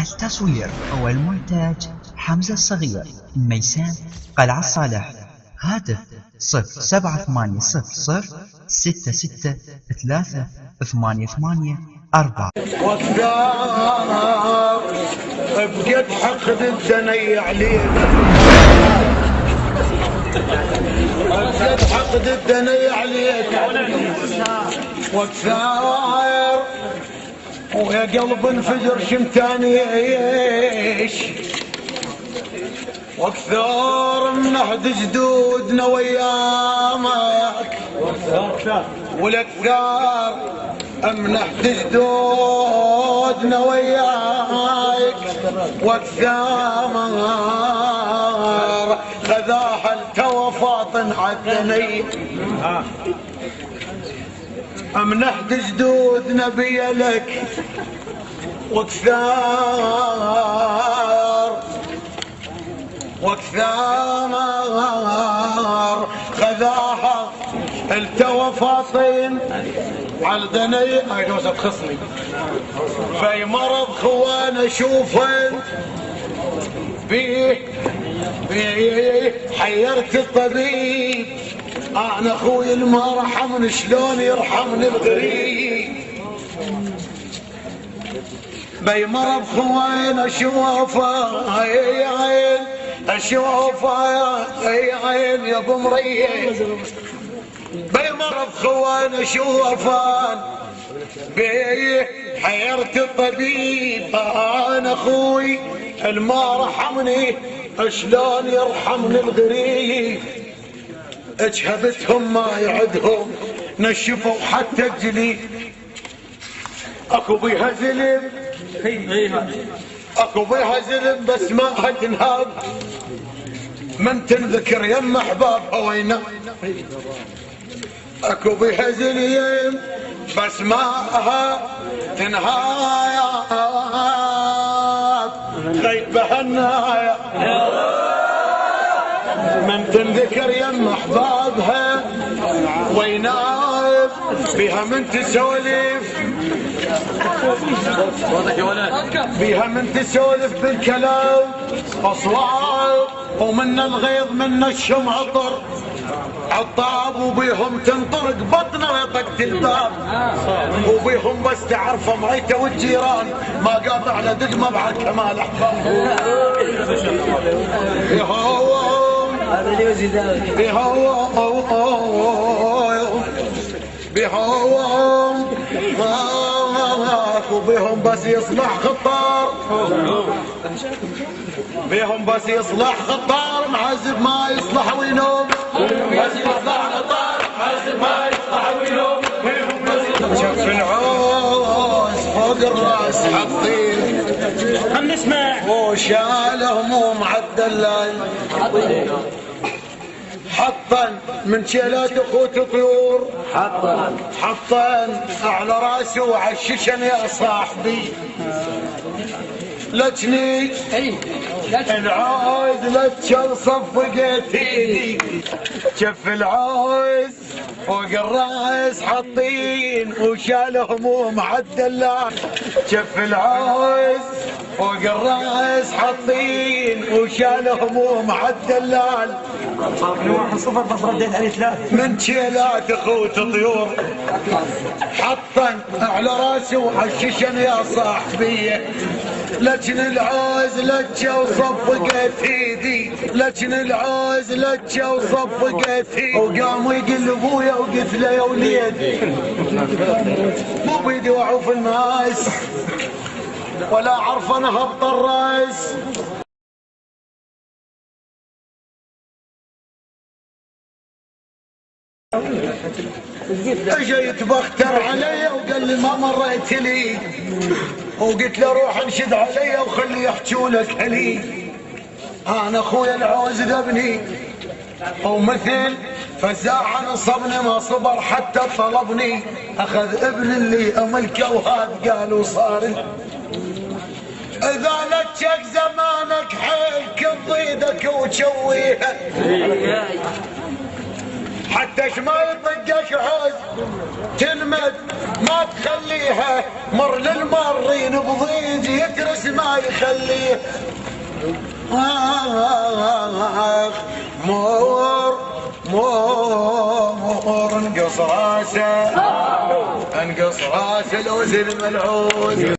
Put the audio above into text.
التصوير والمونتاج حمزة الصغير، ميسان قلعة الصالح. هاتف 07863638884. والثار بقيت حقد الدني عليك، بقيت حقد الدني عليك والثار ويا قلب انفجر شمتاني ايش واكثر من عهد جدودنا ويامك والاكثر من عهد جدودنا وياك واكثر خذاها التوفاطن عدني من عهد جدودنا بيلك واكثر خذاها التوفاطين عالدني هاي دوسة خصني في مرض خوان اشوفه بيه حيرت الطبيب انا اخوي ما رحمني شلون يرحمني الغريب بي مرض خوان اشوفه اشوفه يا عين يا ابو مريم بي مرض خوان اشوفه بيه حيرت الطبيب انا اخوي الما رحمني شلون يرحمني الغريب اجهبتهم ما يعدهم نشفوا حتى الجليد اكو بيها زلم اكو بيها زلم بس ما تنهاب من تنذكر يم احبابها وينا اكو بيها زلم بس ما تنهاب غيبها النايا من تنذكر يم احبابها وينايف بيها من تسولف بيها من تسولف بالكلام اصوات ومن الغيظ من الشمع عطر عطاب وبيهم تنطرق بطنه ويطق الباب وبيهم بس تعرفه معيته والجيران ما قاطع له دقمه بعد كمال احباب بيهم وبيهم بس يصلح خطار بيهم بس يصلح خطار معزب ما يصلح وينوم بس يصلح خطار معزب ما يصلح وينوم شف العوز فوق الراس حاطين نسمع وشال هموم عالدلال حطن من شيلات اخوت طيور حطن على راسه وعششن يا صاحبي لجني العوز لتشل صفقت ايدي شف العوز فوق الراس حاطين وشال هموم عالدلال شف العوز فوق الراس حاطين وشال هموم عالدلال من شيلات اخوت طيور حطن على راسه وحششن يا صاحبيه لجن العوز لجه وصفقت ايدي لجن العوز لجه وصفقت ايدي وقاموا يقلبوا يا وقلت له يا وليدي مو بيدي واعوف الناس ولا اعرف انا هبط الراس اجا يتبختر علي وقال لي ما مريت لي وقلت له روح انشد علي وخلي يحجوا لك هلي انا اخويا العوز ذبني ومثل فزاع نصبني ما صبر حتى طلبني اخذ ابن اللي املكه وهذا قالوا صار اذا لتشك زمانك حيل كضيدك وتشويها حتى حتى ما يطقش عوز تلمد ما تخليها مر للمارين بضيج يترس ما يخليه. مور انقص راسه انقص راسه الوز الملعوز.